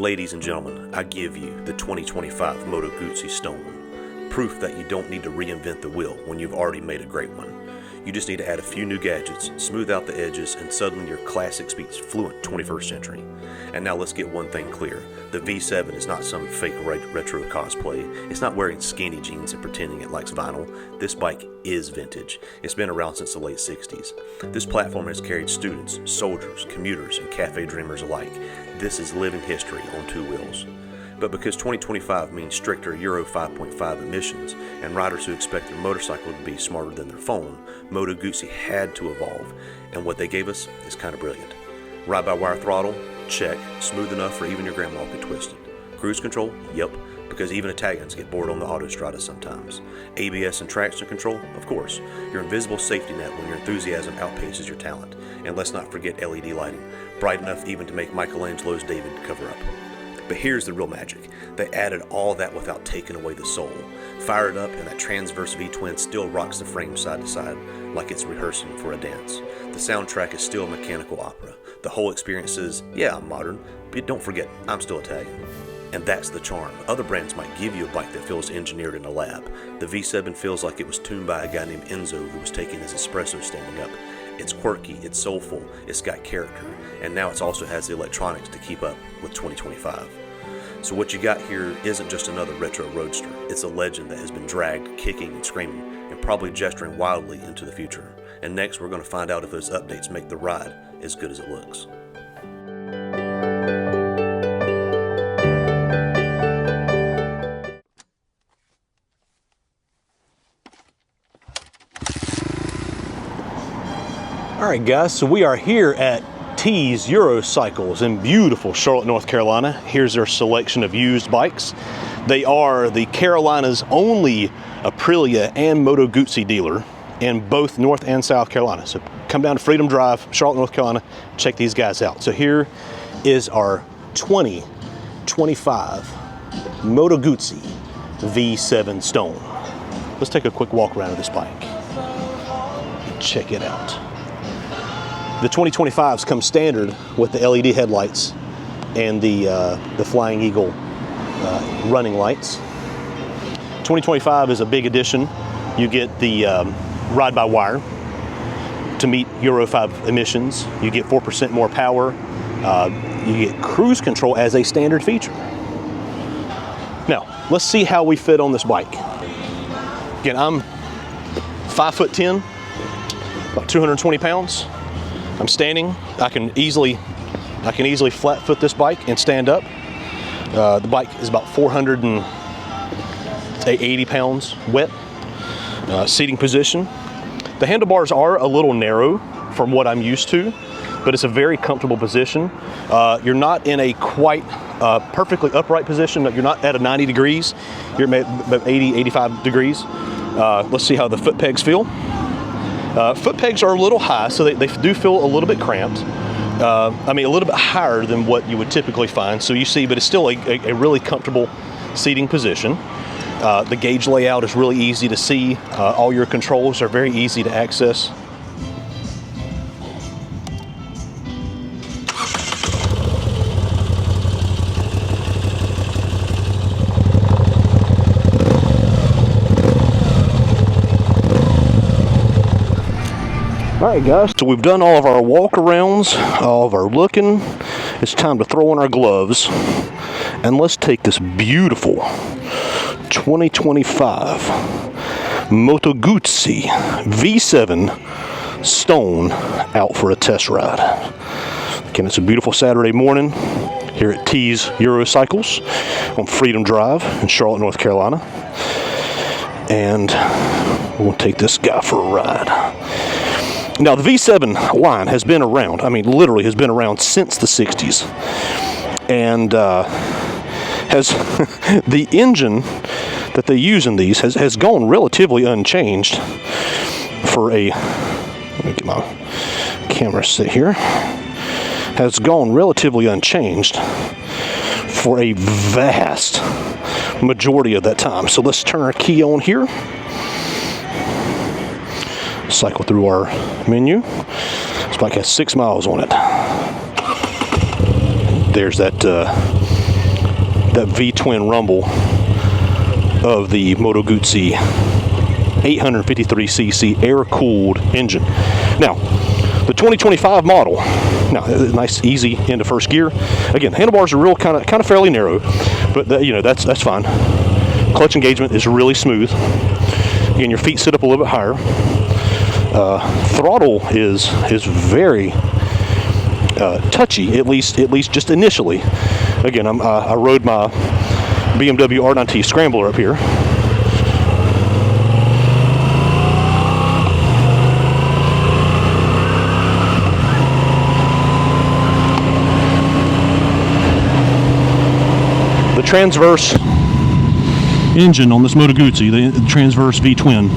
Ladies and gentlemen, I give you the 2025 Moto Guzzi Stone. Proof that you don't need to reinvent the wheel when you've already made a great one. You just need to add a few new gadgets, smooth out the edges, and suddenly your classic speaks fluent 21st century. And now let's get one thing clear. The V7 is not some fake retro cosplay. It's not wearing skinny jeans and pretending it likes vinyl. This bike is vintage. It's been around since the late 60s. This platform has carried students, soldiers, commuters, and cafe dreamers alike. This is living history on two wheels. But because 2025 means stricter Euro 5.5 emissions and riders who expect their motorcycle to be smarter than their phone, Moto Guzzi had to evolve, and what they gave us is kind of brilliant. Ride-by-wire throttle? Check. Smooth enough for even your grandma to get twisted. Cruise control? Yep, because even Italians get bored on the autostrada sometimes. ABS and traction control? Of course. Your invisible safety net when your enthusiasm outpaces your talent. And let's not forget LED lighting, bright enough even to make Michelangelo's David cover up. But here's the real magic. They added all that without taking away the soul. Fire it up and that transverse V-twin still rocks the frame side to side like it's rehearsing for a dance. The soundtrack is still a mechanical opera. The whole experience is, yeah, I'm modern, but don't forget, I'm still Italian. And that's the charm. Other brands might give you a bike that feels engineered in a lab. The V7 feels like it was tuned by a guy named Enzo who was taking his espresso standing up. It's quirky, it's soulful, it's got character, and now it also has the electronics to keep up with 2025. So what you got here isn't just another retro roadster, it's a legend that has been dragged, kicking and screaming, and probably gesturing wildly into the future. And next we're going to find out if those updates make the ride as good as it looks. All right, guys, so we are here at T's Eurocycles in beautiful Charlotte, North Carolina. Here's their selection of used bikes. They are the Carolina's only Aprilia and Moto Guzzi dealer in both North and South Carolina. So come down to Freedom Drive, Charlotte, North Carolina, check these guys out. So here is our 2025 Moto Guzzi V7 Stone. Let's take a quick walk around of this bike. Check it out. The 2025s come standard with the LED headlights and the Flying Eagle running lights. 2025 is a big addition. You get the ride-by-wire to meet Euro 5 emissions. You get 4% more power. You get cruise control as a standard feature. Now, let's see how we fit on this bike. Again, I'm 5'10", about 220 pounds. I'm standing. I can easily flat foot this bike and stand up. The bike is about 480 pounds wet. Seating position. The handlebars are a little narrow from what I'm used to, but it's a very comfortable position. You're not in a quite perfectly upright position. You're not at a 90 degrees. You're at about 80, 85 degrees. Let's see how the foot pegs feel. Foot pegs are a little high, so they do feel a little bit cramped. I mean, a little bit higher than what you would typically find. So you see, but it's still a really comfortable seating position. The gauge layout is really easy to see. All your controls are very easy to access. All right, guys, so we've done all of our walk-arounds, all of our looking. It's time to throw on our gloves, and let's take this beautiful 2025 Moto Guzzi V7 Stone out for a test ride. Again, it's a beautiful Saturday morning here at T's Eurocycles on Freedom Drive in Charlotte, North Carolina. And we'll take this guy for a ride. Now, the V7 line has been around, I mean, literally has been around since the 60s. And has the engine that they use in these has gone relatively unchanged for a, let me get my camera sit here, has gone relatively unchanged for a vast majority of that time. So let's turn our key on here. Cycle through our menu. This bike has 6 miles on it. There's that that V-twin rumble of the Moto Guzzi 853cc air-cooled engine. Now, the 2025 model, now nice easy into first gear. Again, handlebars are real kind of fairly narrow, but that's fine. Clutch engagement is really smooth. Again, your feet sit up a little bit higher. Throttle is very touchy, at least just initially. Again, I rode my BMW R9T Scrambler up here. The transverse engine on this Moto Guzzi, the transverse V-twin,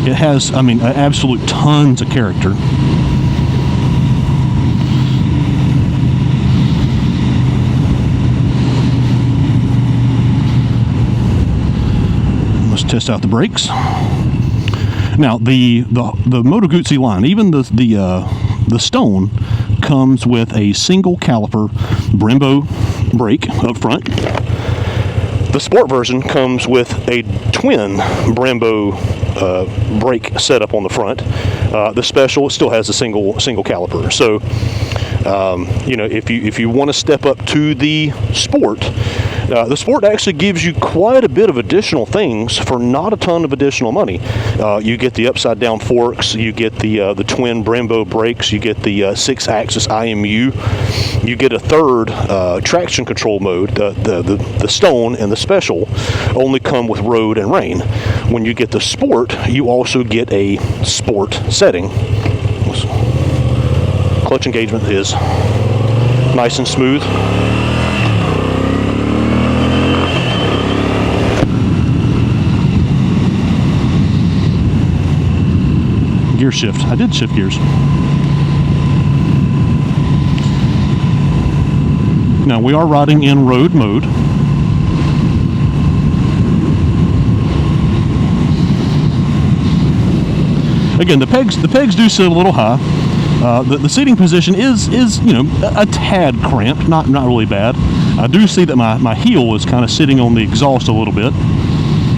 it has, absolute tons of character. Let's test out the brakes. Now, the Moto Guzzi line, even the Stone, comes with a single caliper Brembo brake up front. The Sport version comes with a twin Brembo brake setup on the front. The Special still has a single caliper. So, if you want to step up to the Sport actually gives you quite a bit of additional things for not a ton of additional money. You get the upside down forks, you get the twin Brembo brakes, you get the 6-axis IMU, you get a third traction control mode. The Stone and the Special only come with road and rain. When you get the Sport, you also get a Sport setting. Clutch engagement is nice and smooth. Gear shift. I did shift gears. Now we are riding in road mode. Again, the pegs do sit a little high. The seating position is a tad cramped, not really bad. I do see that my heel is kind of sitting on the exhaust a little bit,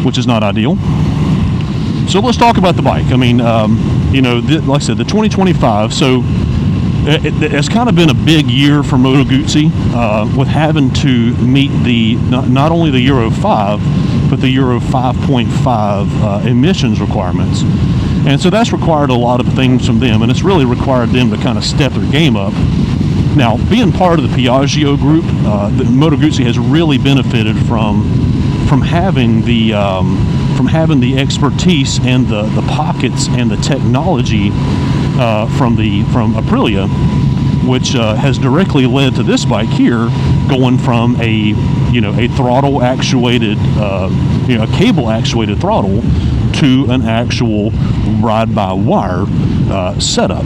which is not ideal. So let's talk about the bike. like I said, the 2025. So it's kind of been a big year for Moto Guzzi with having to meet the not only the Euro 5, but the Euro 5.5 emissions requirements. And so that's required a lot of things from them, and it's really required them to kind of step their game up. Now, being part of the Piaggio group, the Moto Guzzi has really benefited from having the expertise and the pockets and the technology from Aprilia, which has directly led to this bike here going from a throttle actuated, a cable actuated throttle to an actual ride-by-wire setup.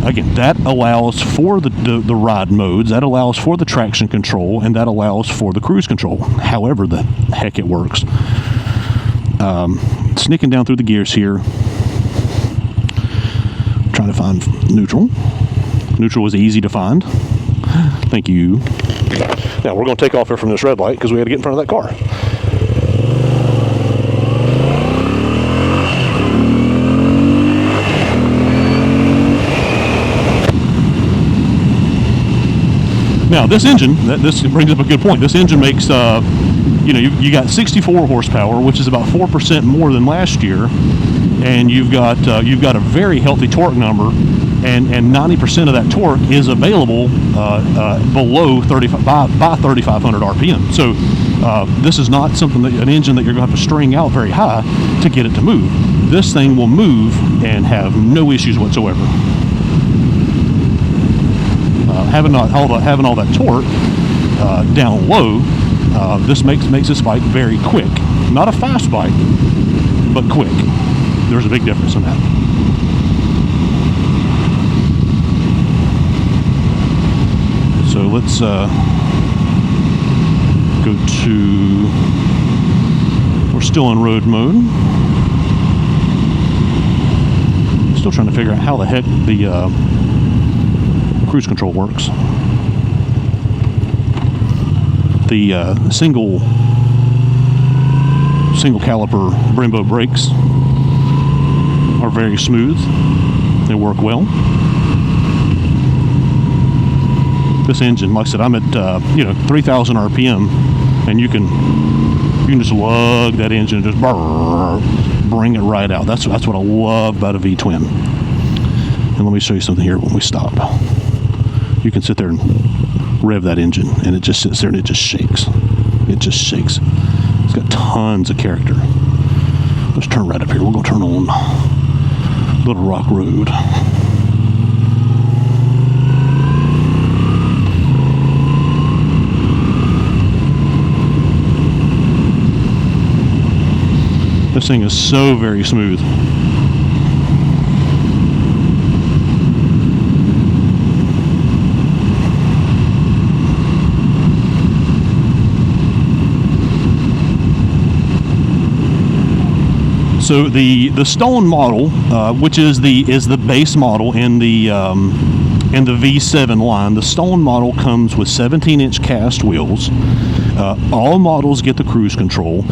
Again, that allows for the ride modes, that allows for the traction control, and that allows for the cruise control, however the heck it works. Sneaking down through the gears here, trying to find neutral. Neutral was easy to find. Thank you. Now we're going to take off here from this red light because we had to get in front of that car. Now this engine, this brings up a good point. This engine makes, you got 64 horsepower, which is about 4% more than last year, and you've got a very healthy torque number, and 90% of that torque is available below 3,500 RPM. So this is not an engine that you're going to have to string out very high to get it to move. This thing will move and have no issues whatsoever. Having all that torque down low, this makes this bike very quick. Not a fast bike, but quick. There's a big difference in that. So let's go to. We're still in road mode. Still trying to figure out how the heck the cruise control works. The single caliper Brembo brakes are very smooth. They work well. This engine, like I said, I'm at 3,000 RPM, and you can just lug that engine and just bring it right out. That's what I love about a V-twin. And let me show you something here when we stop. You can sit there and rev that engine, and it just sits there and it just shakes. It just shakes. It's got tons of character. Let's turn right up here. We're going to turn on Little Rock Road. This thing is so very smooth. So the Stone model, which is the base model in the V7 line, the Stone model comes with 17-inch cast wheels. All models get the cruise control.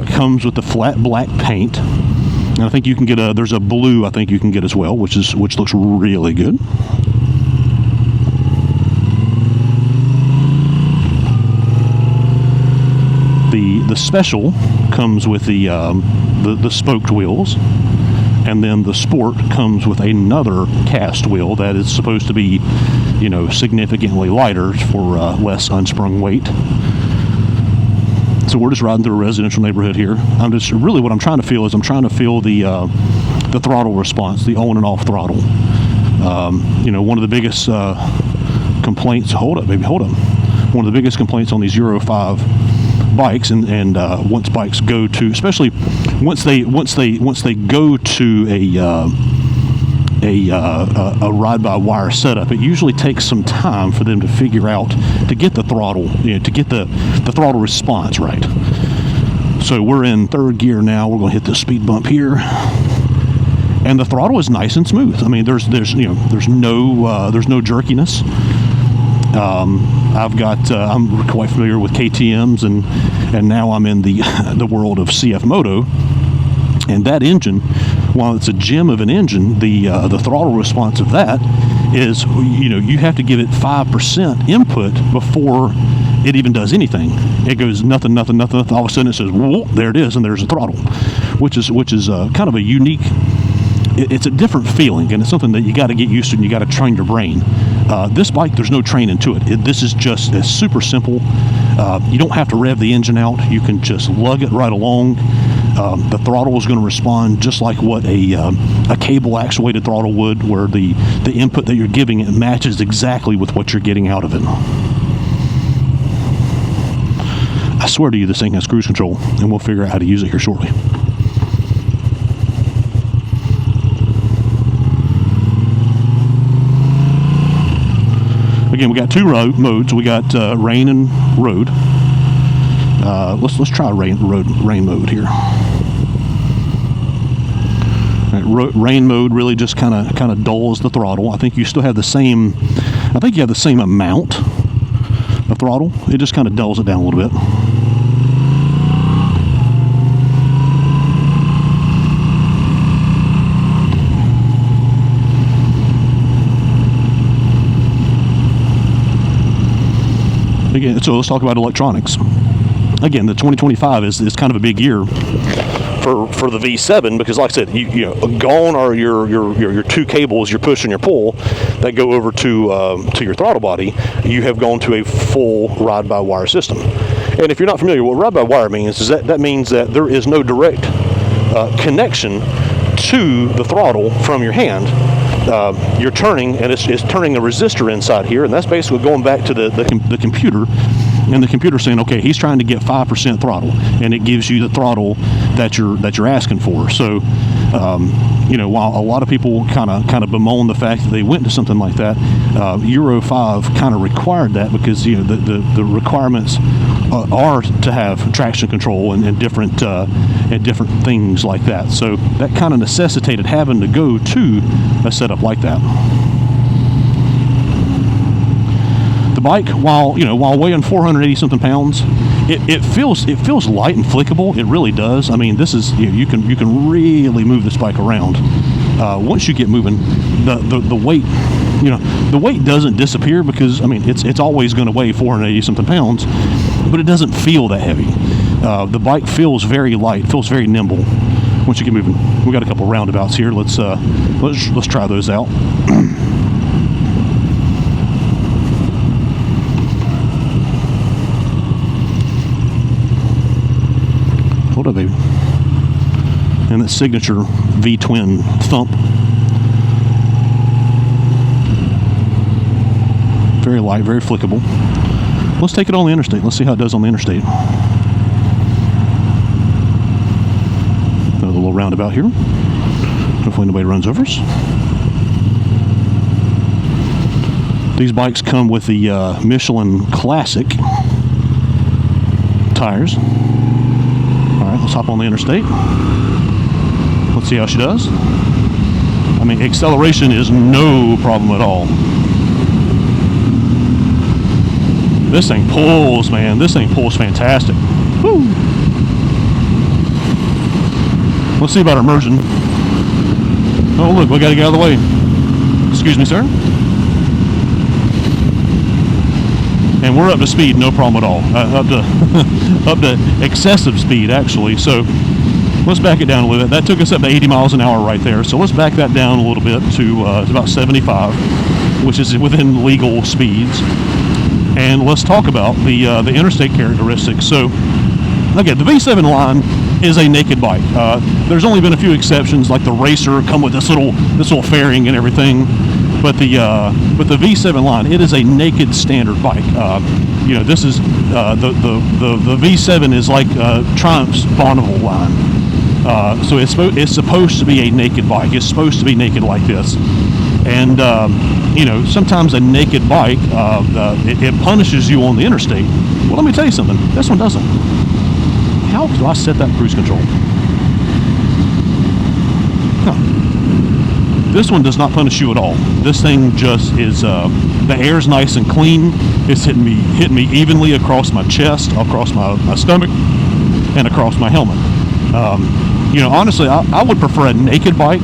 Comes with the flat black paint. And I think you can get there's a blue I think you can get as well, which looks really good. The special comes with the spoked wheels, and then the Sport comes with another cast wheel that is supposed to be, significantly lighter for less unsprung weight. So we're just riding through a residential neighborhood here. What I'm trying to feel is the throttle response, the on and off throttle. One of the biggest complaints. Hold up. One of the biggest complaints on these Euro 5 bikes, and once bikes go to, especially once they go to a ride-by-wire setup, it usually takes some time for them to figure out to get the throttle, to get the throttle response right. So we're in third gear now. We're going to hit the speed bump here, and the throttle is nice and smooth. I mean, there's no jerkiness. I'm quite familiar with KTM's, and now I'm in the world of CF Moto. And that engine, while it's a gem of an engine, the throttle response of that is, you have to give it 5% input before it even does anything. It goes nothing. All of a sudden it says, whoa, there it is, and there's a throttle, which is kind of a unique. It's a different feeling, and it's something that you got to get used to, and you got to train your brain. This bike, there's no training to it. This is just super simple. You don't have to rev the engine out. You can just lug it right along. The throttle is going to respond just like what a cable actuated throttle would, where the input that you're giving it matches exactly with what you're getting out of it. I swear to you, this thing has cruise control, and we'll figure out how to use it here shortly. Again, we got two modes. We got rain and road. Let's try rain mode here. Right, rain mode really just kind of dulls the throttle. I think you still have the same. I think you have the same amount of throttle. It just kind of dulls it down a little bit. Again, so let's talk about electronics. Again, the 2025 is kind of a big year for the V7, because, like I said, gone are your two cables, your push and your pull, that go over to your throttle body. You have gone to a full ride-by-wire system. And if you're not familiar, what ride-by-wire means is that means that there is no direct connection to the throttle from your hand. You're turning, and it's turning a resistor inside here, and that's basically going back to the computer, and the computer saying, okay, he's trying to get 5% throttle, and it gives you the throttle that you're asking for. So, while a lot of people kind of bemoan the fact that they went to something like that, Euro 5 kind of required that, because the requirements are to have traction control and different things like that. So that kind of necessitated having to go to a setup like that. The the bike, while weighing 480 something pounds, it feels light and flickable. It really does. I mean, this is you can really move this bike around. Once you get moving, the weight, the weight doesn't disappear, because I mean it's always going to weigh 480 something pounds, but it doesn't feel that heavy. The bike feels very light, feels very nimble once you get moving. We got a couple roundabouts here. Let's try those out. What are they? And that signature V-twin thump. Very light, very flickable. Let's take it on the interstate. Let's see how it does on the interstate. Another little roundabout here. Hopefully nobody runs over us. These bikes come with the Michelin Classic tires. Alright, let's hop on the interstate. Let's see how she does. I mean, acceleration is no problem at all. This thing pulls, man. This thing pulls fantastic. Woo! Let's see about immersion. Oh, look, we got to get out of the way. Excuse me, sir. And we're up to speed, no problem at all. Up to excessive speed, actually. So let's back it down a little bit. That took us up to 80 miles an hour right there. So let's back that down a little bit to about 75, which is within legal speeds. And let's talk about the interstate characteristics. So, again, the V7 line is a naked bike. There's only been a few exceptions, like the Racer come with this little fairing and everything. But the V7 line, it is a naked standard bike. This is the V7 is like Triumph's Bonneville line. So it's supposed to be a naked bike. It's supposed to be naked like this. And sometimes a naked bike it punishes you on the interstate. Well, let me tell you something. This one doesn't. How do I set that cruise control? Huh. This one does not punish you at all. This thing just is, the air's nice and clean. It's hitting me evenly across my chest, across my stomach, and across my helmet. Honestly, I would prefer a naked bike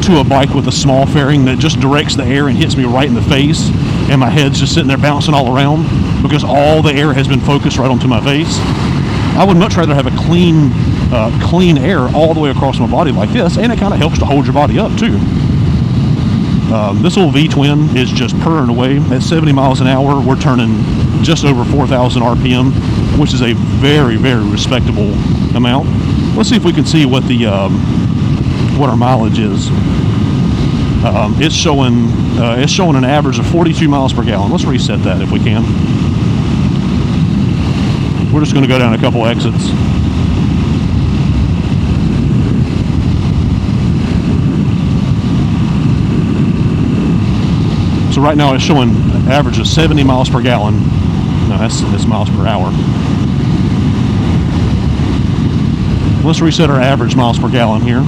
to a bike with a small fairing that just directs the air and hits me right in the face, and my head's just sitting there bouncing all around because all the air has been focused right onto my face. I would much rather have a clean air all the way across my body like this, and it kind of helps to hold your body up too. This little V-twin is just purring away at 70 miles an hour. We're turning just over 4,000 RPM, which is a very, very respectable amount. Let's see if we can see what our mileage is. It's showing an average of 42 miles per gallon. Let's reset that if we can. We're just going to go down a couple exits. So right now it's showing an average of 70 miles per gallon. No, that's miles per hour. Let's reset our average miles per gallon here.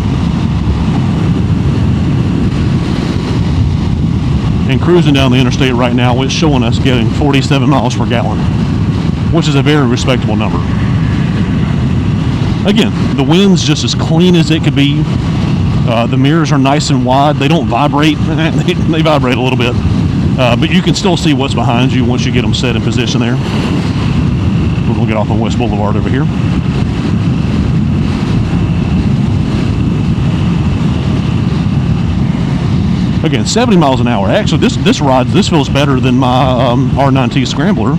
And cruising down the interstate right now, it's showing us getting 47 miles per gallon, which is a very respectable number. Again, the wind's just as clean as it could be. The mirrors are nice and wide. They don't vibrate. They vibrate a little bit. But you can still see what's behind you once you get them set in position there. We're going to get off on West Boulevard over here. Again, 70 miles an hour. Actually, this feels better than my R9T Scrambler.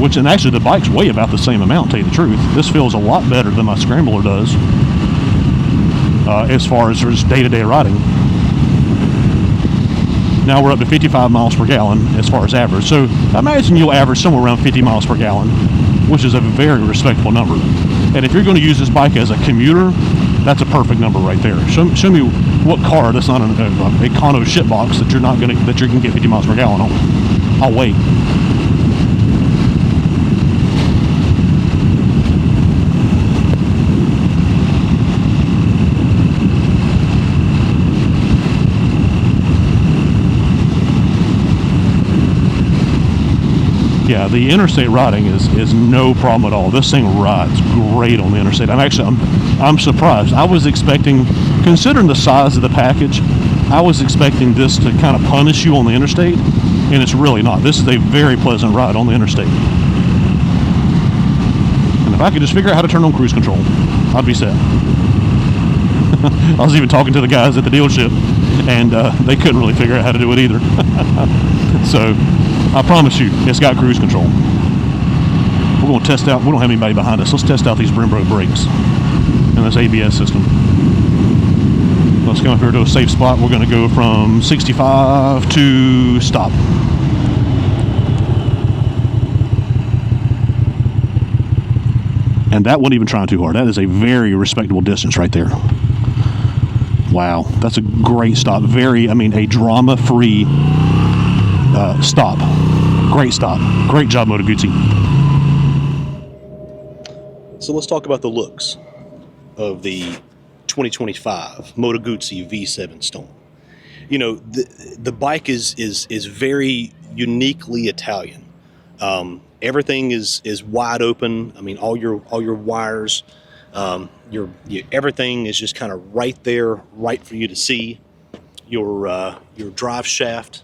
And actually the bikes weigh about the same amount, to tell you the truth. This feels a lot better than my Scrambler does as far as just day-to-day riding. Now we're up to 55 miles per gallon as far as average. So I imagine you'll average somewhere around 50 miles per gallon, which is a very respectable number. And if you're going to use this bike as a commuter, that's a perfect number right there. Show me what car that's not a Econo shitbox that you're going to get 50 miles per gallon on. I'll wait. Yeah, the interstate riding is no problem at all. This thing rides great on the interstate. I'm surprised. I was expecting, considering the size of the package, I was expecting this to kind of punish you on the interstate, and it's really not. This is a very pleasant ride on the interstate. And if I could just figure out how to turn on cruise control, I'd be set. I was even talking to the guys at the dealership, and they couldn't really figure out how to do it either. So I promise you, it's got cruise control. We're going to test out, we don't have anybody behind us. Let's test out these Brembo brakes and this ABS system. Let's come up here to a safe spot. We're going to go from 65 to stop. And that wasn't even trying too hard. That is a very respectable distance right there. Wow, that's a great stop. A drama-free stop. Great stop. Great job, Moto Guzzi. So let's talk about the looks of the 2025 Moto Guzzi V7 Stone. You know, the bike is very uniquely Italian. Everything is wide open. I mean, all your wires, everything is just kind of right there, right for you to see. Your drive shaft,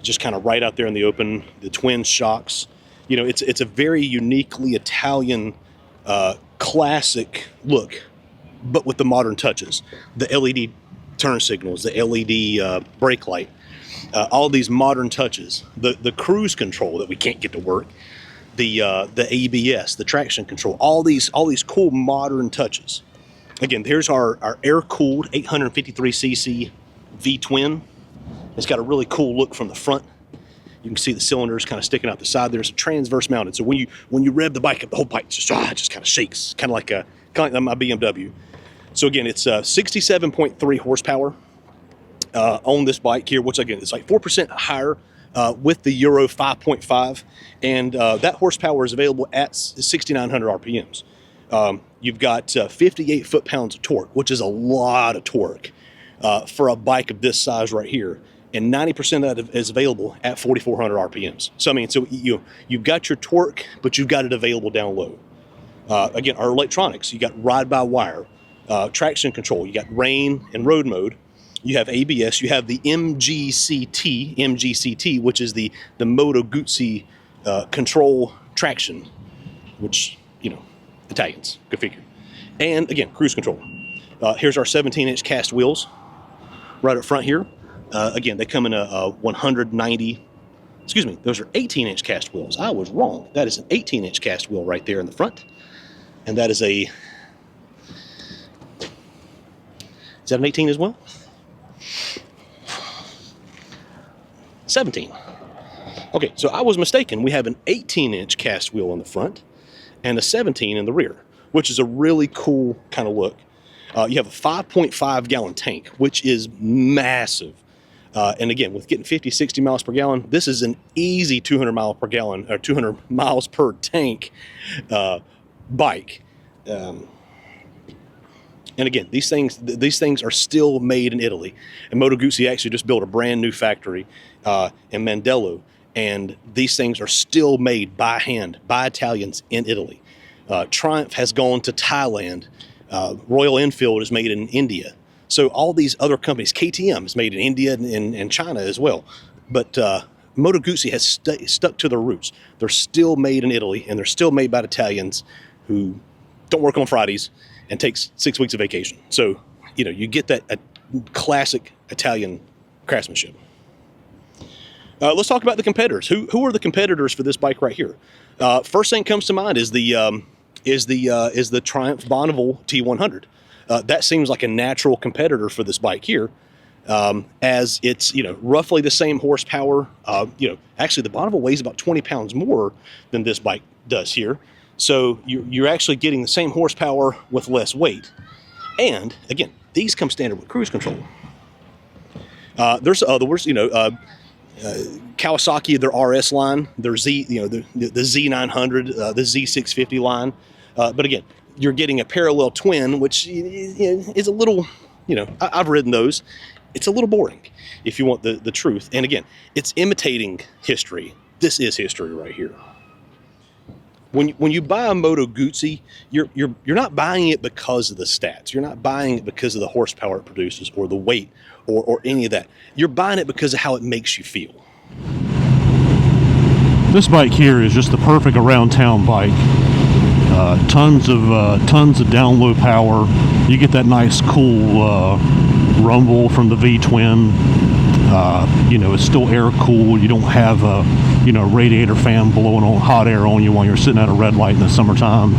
just kind of right out there in the open. The twin shocks. You know, it's a very uniquely Italian, classic look, but with the modern touches. The LED turn signals, the LED brake light, all these modern touches. The cruise control that we can't get to work. The ABS, the traction control, all these cool modern touches. Again, here's our air-cooled 853cc V-twin. It's got a really cool look from the front. You can see the cylinders kind of sticking out the side. There's a transverse mounted, so when you rev the bike up, the whole bike just kind of shakes, kind of like my BMW. So again, it's 67.3 horsepower on this bike here, which again is like 4% higher. With the Euro 5.5, and that horsepower is available at 6,900 RPMs. You've got 58 foot-pounds of torque, which is a lot of torque for a bike of this size right here, and 90% of that is available at 4,400 RPMs. So I mean, you've got your torque, but you've got it available down low. Again, our electronics, you got ride-by-wire, traction control, you got rain and road mode. You have ABS, you have the MGCT, which is the Moto Guzzi control traction, which, you know, Italians, good figure. And again, cruise control. Here's our 17-inch cast wheels right up front here. Again, they come in a 190, excuse me, those are 18-inch cast wheels. I was wrong. That is an 18-inch cast wheel right there in the front. And that is is that an 18 as well? 17. Okay, so I was mistaken. We have an 18-inch cast wheel in the front and a 17 in the rear, which is a really cool kind of look. You have a 5.5 gallon tank, which is massive. And again, with getting 50, 60 miles per gallon, this is an easy 200 miles per gallon or 200 miles per tank bike. And again, these things are still made in Italy. And Moto Guzzi actually just built a brand new factory in Mandello, and these things are still made by hand by Italians in Italy. Triumph has gone to Thailand. Royal Enfield is made in India. So all these other companies, KTM is made in India and China as well. But Moto Guzzi has stuck to their roots. They're still made in Italy, and they're still made by Italians who don't work on Fridays and takes 6 weeks of vacation. So, you know, you get that classic Italian craftsmanship. Let's talk about the competitors. Who are the competitors for this bike right here? First thing comes to mind is the Triumph Bonneville T100. That seems like a natural competitor for this bike here, as it's, you know, roughly the same horsepower. You know, actually the Bonneville weighs about 20 pounds more than this bike does here. So you're actually getting the same horsepower with less weight. And again, these come standard with cruise control. There's others, you know, Kawasaki, their RS line, their Z, you know, the Z900, the Z650 line. But again, you're getting a parallel twin, which is a little, you know, I've ridden those. It's a little boring if you want the truth. And again, it's imitating history. This is history right here. when you buy a Moto Guzzi, you're not buying it because of the stats. You're not buying it because of the horsepower it produces or the weight or any of that. You're buying it because of how it makes you feel. This bike here is just the perfect around town bike. Tons of down low power. You get that nice cool rumble from the V-twin. It's still air cooled. You don't have a radiator fan blowing on hot air on you while you're sitting at a red light in the summertime.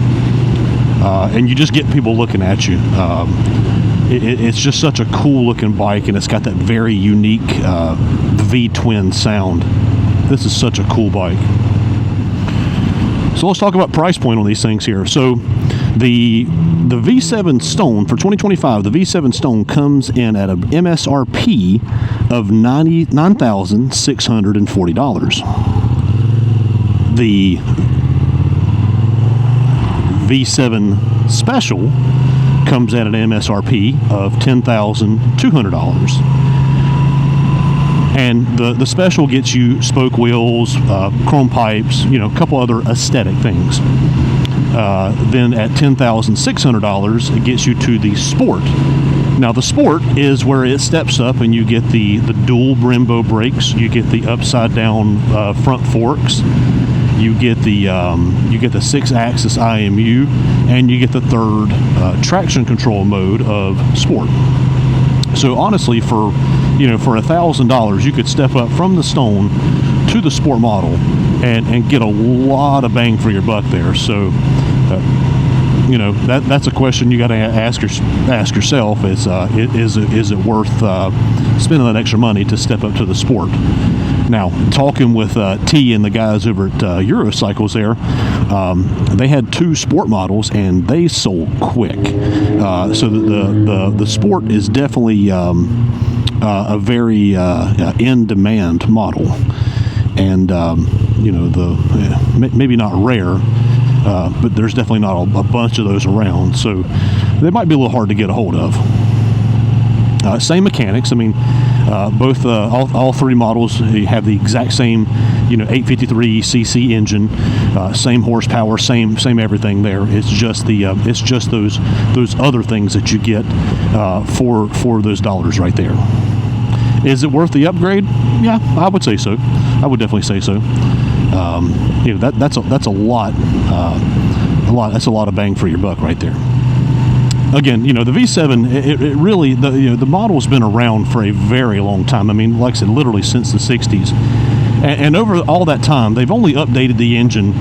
And you just get people looking at you. It's just such a cool looking bike, and it's got that very unique V-twin sound. This is such a cool bike. So let's talk about price point on these things here. So the V7 Stone for 2025, the V7 Stone comes in at an MSRP of $99,640. The V7 Special comes at an MSRP of $10,200. And the Special gets you spoke wheels, chrome pipes, a couple other aesthetic things. Then at $10,600, it gets you to the Sport. Now the Sport is where it steps up, and you get the dual Brembo brakes, you get the upside down front forks, you get the 6-axis IMU, and you get the third traction control mode of Sport. So honestly, for $1,000, you could step up from the Stone to the Sport model and get a lot of bang for your buck there. So that's a question you got to ask yourself: is it worth spending that extra money to step up to the Sport? Now, talking with T and the guys over at Eurocycles there, they had 2 Sport models and they sold quick. So the Sport is definitely a very in-demand model, and maybe not rare, but there's definitely not a bunch of those around. So they might be a little hard to get a hold of. Same mechanics. I mean, both all 3 models have the exact same 853 cc engine, same horsepower, same everything there. It's just those other things that you get for those dollars right there. Is it worth the upgrade? Yeah, I would say so. I would definitely say so. That's a lot. That's a lot of bang for your buck right there. Again, the V7, it really, the model's been around for a very long time. I mean, like I said, literally since the 60s. And over all that time, they've only updated the engine,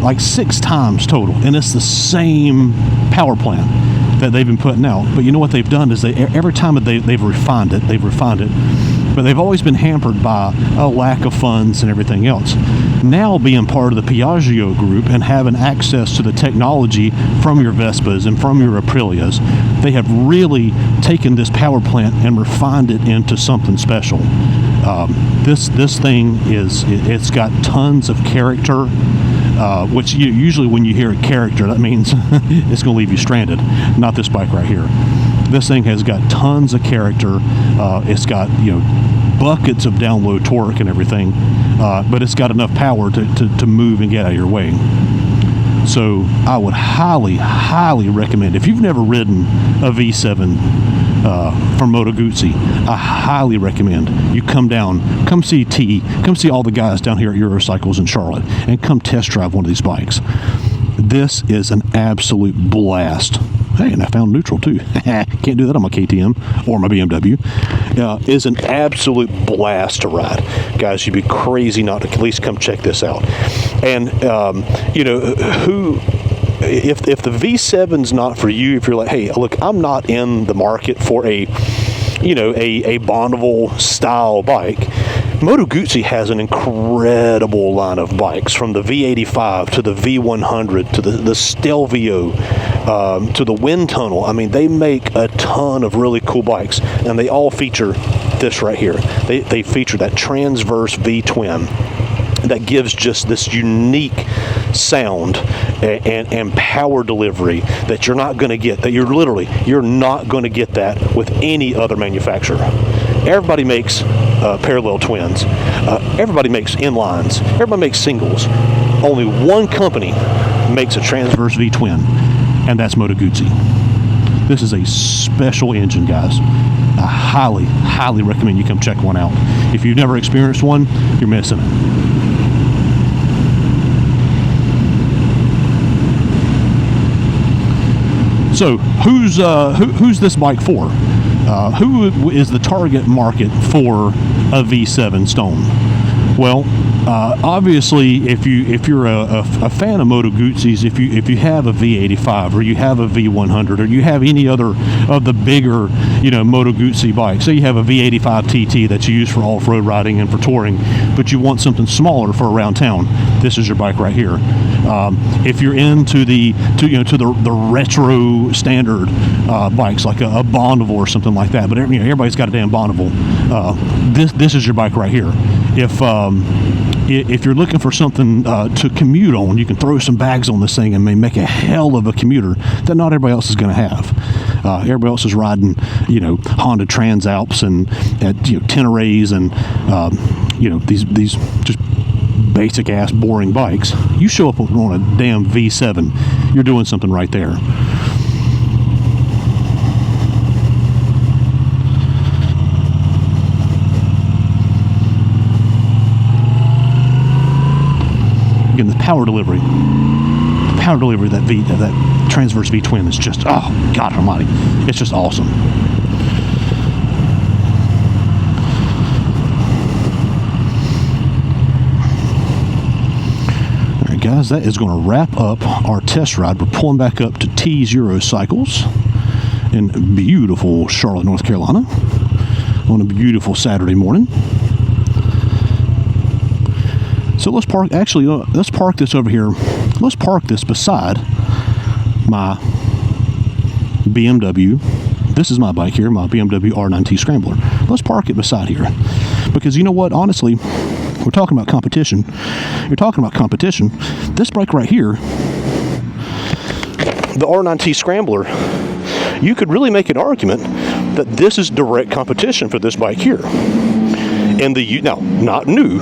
like 6 times total. And it's the same power plant that they've been putting out. But you know what they've done is every time they've refined it. But they've always been hampered by a lack of funds and everything else. Now, being part of the Piaggio group and having access to the technology from your Vespas and from your Aprilias, they have really taken this power plant and refined it into something special. This thing it's got tons of character, which usually when you hear a character, that means it's going to leave you stranded. Not this bike right here. This thing has got tons of character. It's got buckets of down low torque and everything, but it's got enough power to move and get out of your way. So I would highly recommend, if you've never ridden a V7 from Moto Guzzi, I highly recommend you come see T, come see all the guys down here at Eurocycles in Charlotte, and come test drive one of these bikes. This is an absolute blast. Hey, and I found neutral too. Can't do that on my KTM or my BMW. Is an absolute blast to ride. Guys, you'd be crazy not to at least come check this out. And, if the V7's not for you, if you're like, hey, look, I'm not in the market for a Bonneville style bike, Moto Guzzi has an incredible line of bikes, from the V85 to the V100 to the Stelvio to the Wind Tunnel. I mean, they make a ton of really cool bikes, and they all feature this right here. They feature that transverse V-twin that gives just this unique sound and power delivery that you're not going to get, you're not going to get that with any other manufacturer. Everybody makes parallel twins. Everybody makes inlines. Everybody makes singles. Only one company makes a transverse V-twin, and that's Moto Guzzi. This is a special engine, guys. I highly, highly recommend you come check one out. If you've never experienced one, you're missing it. So, who's this bike for? Who is the target market for a V7 Stone? Well, obviously, if you're a fan of Moto Guzzis, if you have a V85 or you have a V100 or you have any other of the bigger, Moto Guzzi bikes, say you have a V85 TT that you use for off-road riding and for touring, but you want something smaller for around town, this is your bike right here. If you're into the retro standard bikes like a Bonneville or something like that, but everybody's got a damn Bonneville. This is your bike right here. If you're looking for something to commute on, you can throw some bags on this thing and make a hell of a commuter that not everybody else is going to have. Everybody else is riding, Honda Transalps and Teneres and these just basic ass boring bikes. You show up on a damn V7, you're doing something right there. Again, the power delivery of that transverse V-twin is just, oh God almighty, it's just awesome. All right, guys, that is going to wrap up our test ride. We're pulling back up to T's Euro Cycles in beautiful Charlotte, North Carolina, on a beautiful Saturday morning. So let's park this over here. Let's park this beside my BMW. This is my bike here, my BMW R9T Scrambler. Let's park it beside here. Because you know what, honestly, we're talking about competition. You're talking about competition. This bike right here, the R9T Scrambler, you could really make an argument that this is direct competition for this bike here. And now, not new.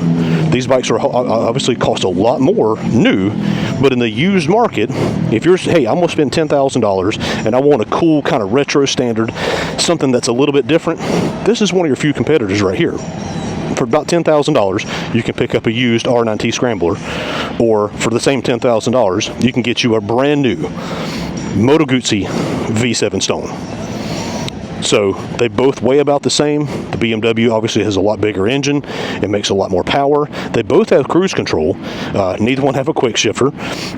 These bikes are obviously cost a lot more new, but in the used market, if you're, hey, I'm going to spend $10,000 and I want a cool kind of retro standard, something that's a little bit different, this is one of your few competitors right here. For about $10,000, you can pick up a used R9T Scrambler, or for the same $10,000, you can get you a brand new Moto Guzzi V7 Stone. So they both weigh about the same. The BMW obviously has a lot bigger engine. It makes a lot more power. They both have cruise control. Neither one have a quick shifter,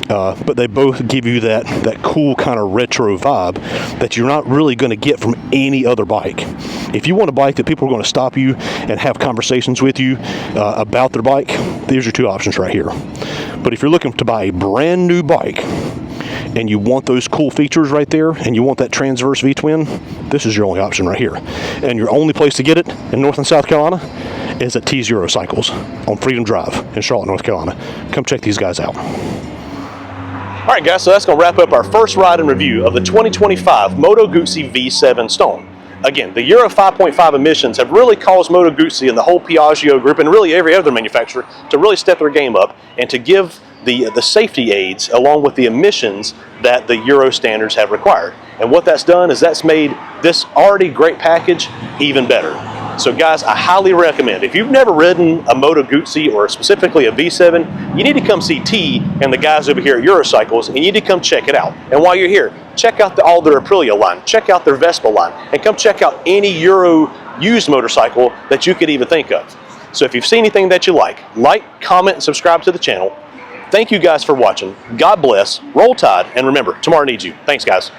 but they both give you that cool kind of retro vibe that you're not really going to get from any other bike. If you want a bike that people are going to stop you and have conversations with you about their bike, there's your two options right here. But if you're looking to buy a brand new bike, and you want those cool features right there, and you want that transverse V-twin, this is your only option right here. And your only place to get it in North and South Carolina is at T's Euro Cycles on Freedom Drive in Charlotte, North Carolina. Come check these guys out. All right, guys, so that's going to wrap up our first ride and review of the 2025 Moto Guzzi V7 Stone. Again, the Euro 5.5 emissions have really caused Moto Guzzi and the whole Piaggio group, and really every other manufacturer, to really step their game up and to give the safety aids along with the emissions that the Euro standards have required. And what that's done is that's made this already great package even better. So guys, I highly recommend, if you've never ridden a Moto Guzzi or specifically a V7, you need to come see T and the guys over here at Eurocycles, and you need to come check it out. And while you're here, check out all their Aprilia line, check out their Vespa line, and come check out any Euro used motorcycle that you could even think of. So if you've seen anything that you like, comment, and subscribe to the channel. Thank you guys for watching. God bless, roll tide, and remember, tomorrow needs you. Thanks, guys.